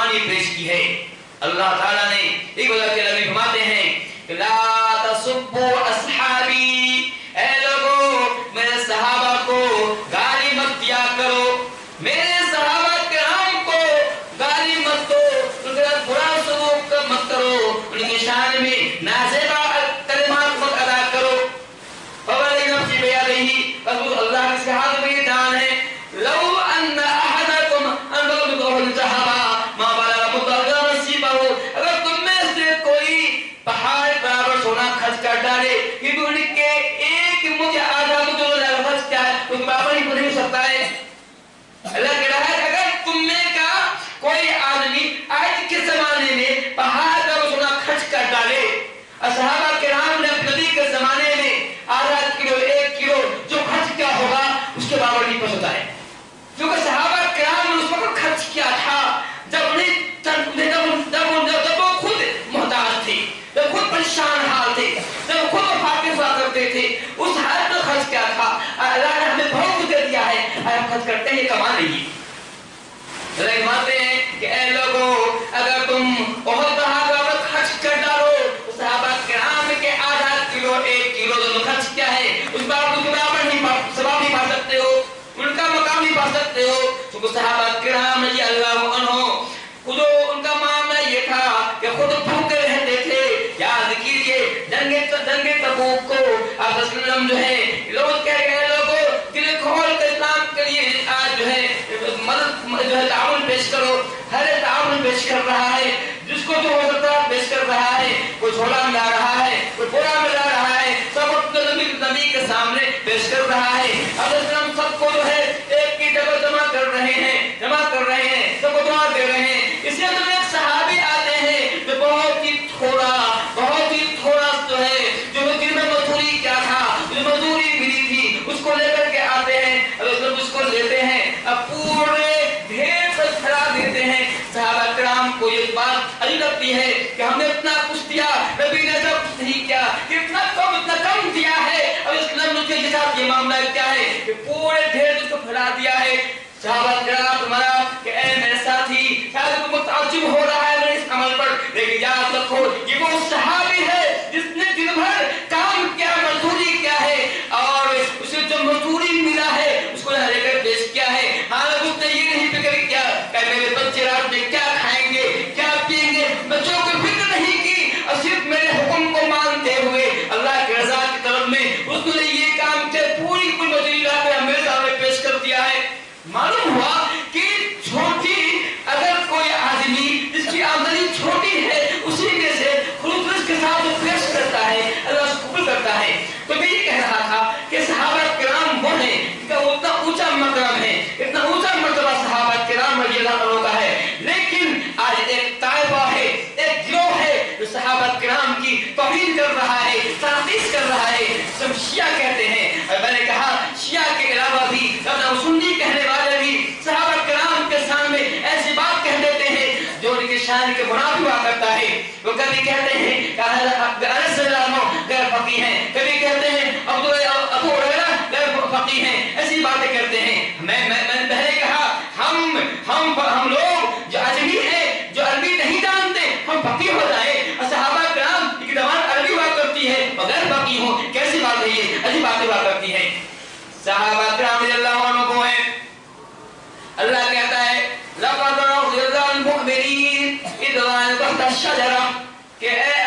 قربانی پیش کی ہے۔ اللہ تعالیٰ نے ایک وجہ کے لئے فرماتے ہیں کہ لا تسبوا اصحابی، اے لوگوں میرے صحابہ کو گالی مت دیا کرو، میرے صحابہ کرام کو گالی مت دو، ان کا برا سلوک مت کرو، ان کی شان میں نازیبا کلمات مت ادا کرو۔ فوالذی نفسی بیدہ، اللہ کے ہاتھ میں جان ہے، لو ان احدکم انفق مثل ذهب ما بلغ مدّ نصیبہ، اگر تم میں سے کوئی پہاڑ برابر سونا خرچ کر ڈالے، یہ بھی ان کے ایک مجھے آدھا مجھے خرچ کیا ہے تو برابر ہی نہیں ہو سکتا ہے۔ اللہ کہہ رہا ہے اگر تم میں کا کوئی آدمی آج کے زمانے میں پہاڑ برابر سونا خرچ کر ڈالے، صحابہ کرام نے نبی کے زمانے میں آدھا کلو 1 کلو جو خرچ کیا ہوگا اس کے برابر نہیں پہنچ سکتا ہے، کیونکہ صحابہ کرام نے اس وقت خرچ کیا تھا جب وہ خود محتاج تھے، جب خود پریشان حال تھے، جب خود فاقر ہوا کرتے تھے، اس حالت میں خرچ کیا تھا۔ اللہ نے ہمیں بہت کچھ دے دیا ہے، ہم خرچ کرتے ہیں کما نہیں۔ اللہ فرماتے ہیں کہ اے لوگوں اگر تم بہت بہت خرچ کر ڈالو، صحابہ کرام کے آدھا کلو 1 کلو جو خرچ کیا ہے اس بات کے برابر نہیں ثواب نہیں پا سکتے ہو، ان کا مقام نہیں پا سکتے ہو، کیونکہ صحابہ کرام رضی اللہ عنہ جو ان کا معاملہ یہ تھا کہ خود بھوکے رہتے تھے۔ یاد کیجئے جنگ تبوک کو آپ صلی اللہ علیہ وسلم جو ہے لوگ کہہ گئے لوگوں دل کھول کے اسلام کے لیے آج جو ہے مدد جو ہے تعاون پیش کرو، ہر تعاون پیش کر رہا ہے، جس کو جو ہو سکتا ہے پیش کر رہا ہے، کوئی جھولا ملا رہا ہے، کوئی بولا ملا رہا ہے، سب اپنے نبی کے سامنے پیش کر رہا ہے۔ اب اسلام سب کو جو ہے ایک کی جگہ جمع کر رہے ہیں، سب کو دعا دے رہے ہیں۔ اس لیے تو ایک صحابی آتے ہیں جو بہت ہی تھوڑا جو ہے جو دل میں مزدوری کیا تھا، جو مزدوری ملی تھی اس کو لے کر کے آتے ہیں، اور اس کو لیتے ہیں اب پورے ڈھیر سے پھیلا دیتے ہیں۔ صحابہ کرام کو یہ بات عجیب لگتی ہے کہ ہم نے اتنا کچھ دیا، نبی نے سب کچھ نہیں کیا، اتنا کم دیا ہے، اور اسلام کے ساتھ یہ معاملہ کیا ہے کہ پورے ڈھیر اس کو پھیلا دیا ہے۔ صحابہ کرام تمہارا کہ اے میرے ساتھی شاید تم متعجب ہو رہا ہے میرے اس عمل پر، لیکن یاد رکھو یہ وہ صحابی ہے جس نے دن بھر کام کیا، مزدوری کیا ہے، اور اسے جو مزدوری ملا ہے اس کو لے کر پیش کیا ہے۔ حالانکہ اس نے یہ نہیں فکر کیا کہ میرے بچے رات میں کیا کھائیں گے کیا پیئیں گے، بچوں کی فکر نہیں کی، اور صرف میرے حکم کو مانتے ہوئے اللہ کی رضا کی طرف میں اس نے یہ کام کیا، پوری مزدوری لا کر ہمیں سامنے پیش کر دیا ہے۔ معلوم ہوا کہ چھوٹی اگر کوئی آدمی جس کی آمدنی چھوٹی ہے اسی میں سے خلوص کے ساتھ وہ پیش کرتا ہے، اللہ اس کو قبول کرتا ہے۔ تو میں یہ کہہ رہا تھا کہ صحابہ کرام وہ ہیں کہ اتنا اونچا مقام ہے، اتنا اونچا مرتبہ صحابہ کرام رضی اللہ عنہ کا ہے، لیکن آج ایک طائفہ ہے، ایک گروہ ہے جو صحابہ کرام کی توہین کر رہا ہے، تنقید کر رہا ہے، سب شیعہ کہتے ہیں۔ اور میں نے کہا شیعہ کے علاوہ بھی سنی کہنے والے بھی صحابہ کرام کے سامنے ایسی بات کہہ دیتے ہیں جو ان کی شان کے منافی ہوا کرتا ہے۔ وہ کبھی کہتے ہیں کہ انس رضی اللہ عنہ غیر فقیہ ہیں، کبھی کہتے ہیں ابو ہریرہ غیر فقیہ ہیں، ایسی باتیں کرتے ہیں۔ میں نے پہلے کہا ہم لوگ جو اجمی ہیں، جو عربی نہیں جانتے، ہم فقیہ ہو جائیں، اور صحابہ کرام کی زبان عربی ہوا کرتی ہے غیر فقیہ ہوں، کیسی بات ہے یہ، ایسی باتیں ہوا کرتی ہیں۔ صحابہ کرام رضی اللہ عنہ کو ہیں، اللہ کہتا ہے لَقَدْ رَضِيَ اللَّهُ عَنِ الْمُؤْمِنِينَ إِذْ بَيَّنَ تَحْتَ الشَّجَرَةِ کہ اے